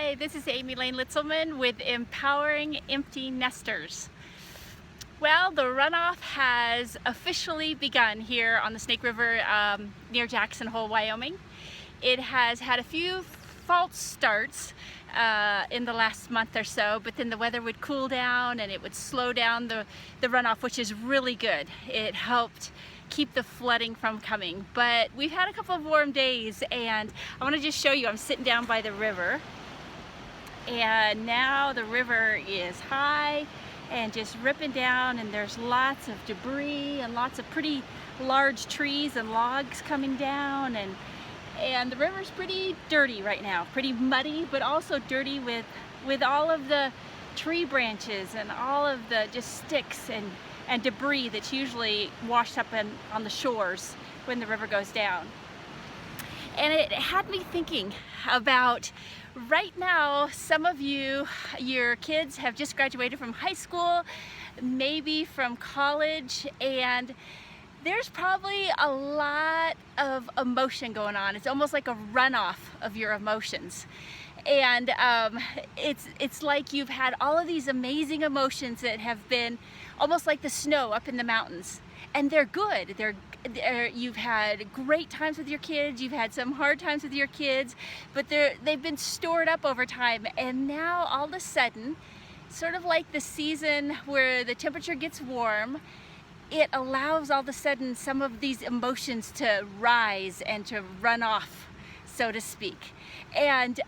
Hi, this is Amy Lane Litzelman with Empowering Empty Nesters. Well, the runoff has officially begun here on the Snake River near Jackson Hole, Wyoming. It has had a few false starts in the last month or so, but then the weather would cool down and it would slow down the runoff, which is really good. It helped keep the flooding from coming. But we've had a couple of warm days, and I want to just show you, I'm sitting down by the river, and now the river is high and just ripping down, and there's lots of debris and lots of pretty large trees and logs coming down, and the river's pretty dirty right now, pretty muddy, but also dirty with all of the tree branches and all of the just sticks and debris that's usually washed up on the shores when the river goes down. And it had me thinking about right now, some of you, your kids have just graduated from high school, maybe from college, and there's probably a lot of emotion going on. It's almost like a runoff of your emotions. And it's like you've had all of these amazing emotions that have been almost like the snow up in the mountains, and they're good. You've had great times with your kids, you've had some hard times with your kids, but they've been stored up over time, and now all of a sudden, sort of like the season where the temperature gets warm, it allows all of a sudden some of these emotions to rise and to run off, so to speak. And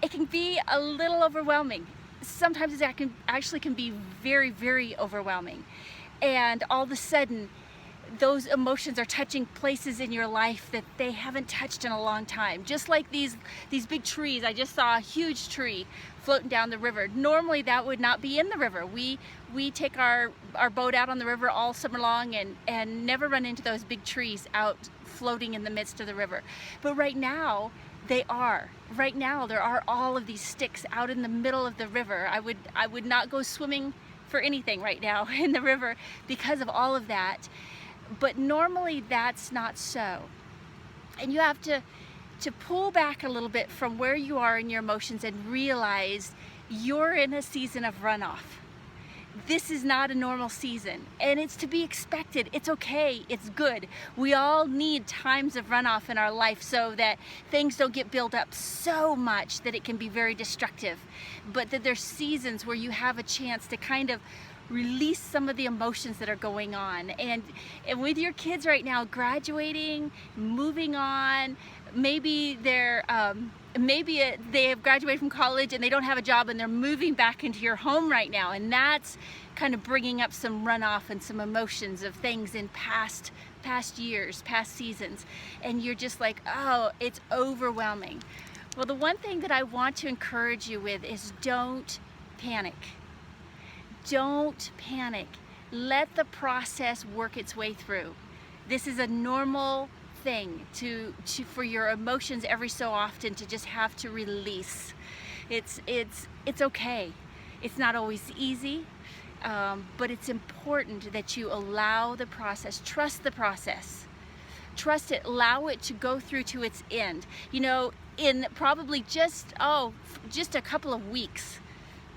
it can be a little overwhelming. Sometimes it actually can be very, very overwhelming. And all of a sudden, those emotions are touching places in your life that they haven't touched in a long time. Just like these big trees. I just saw a huge tree floating down the river. Normally that would not be in the river. We take our boat out on the river all summer long and never run into those big trees out floating in the midst of the river. But right now, they are. Right now, there are all of these sticks out in the middle of the river. I would not go swimming for anything right now in the river because of all of that. But normally that's not so. And you have to pull back a little bit from where you are in your emotions and realize you're in a season of runoff. This is not a normal season, and it's to be expected. It's okay, it's good. We all need times of runoff in our life so that things don't get built up so much that it can be very destructive, but that there's seasons where you have a chance to kind of release some of the emotions that are going on. And with your kids right now graduating, moving on, maybe they have graduated from college and they don't have a job and they're moving back into your home right now, and that's kind of bringing up some runoff and some emotions of things in past years, past seasons, and you're just like, oh, it's overwhelming. Well, the one thing that I want to encourage you with is don't panic. Don't panic. Let the process work its way through. This is a normal thing for your emotions every so often to just have to release. It's okay. It's not always easy, but it's important that you allow the process. Trust the process. Trust it. Allow it to go through to its end. You know, in probably just a couple of weeks,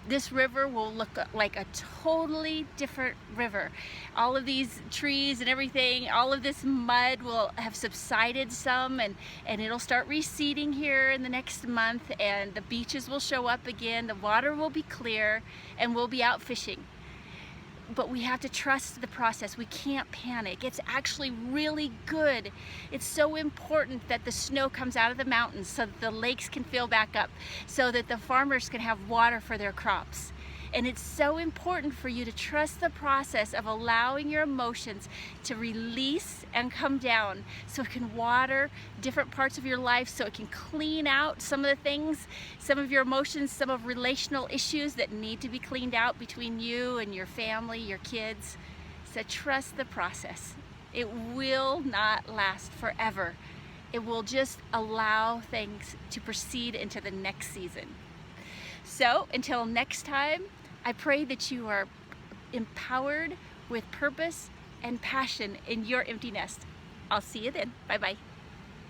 this river will look like a totally different river. All of these trees and everything, all of this mud will have subsided some, and it'll start receding here in the next month, and the beaches will show up again, the water will be clear, and we'll be out fishing. But we have to trust the process. We can't panic. It's actually really good. It's so important that the snow comes out of the mountains so that the lakes can fill back up, so that the farmers can have water for their crops. And it's so important for you to trust the process of allowing your emotions to release and come down so it can water different parts of your life, so it can clean out some of the things, some of your emotions, some of relational issues that need to be cleaned out between you and your family, your kids. So trust the process. It will not last forever. It will just allow things to proceed into the next season. So until next time, I pray that you are empowered with purpose and passion in your empty nest. I'll see you then. Bye-bye.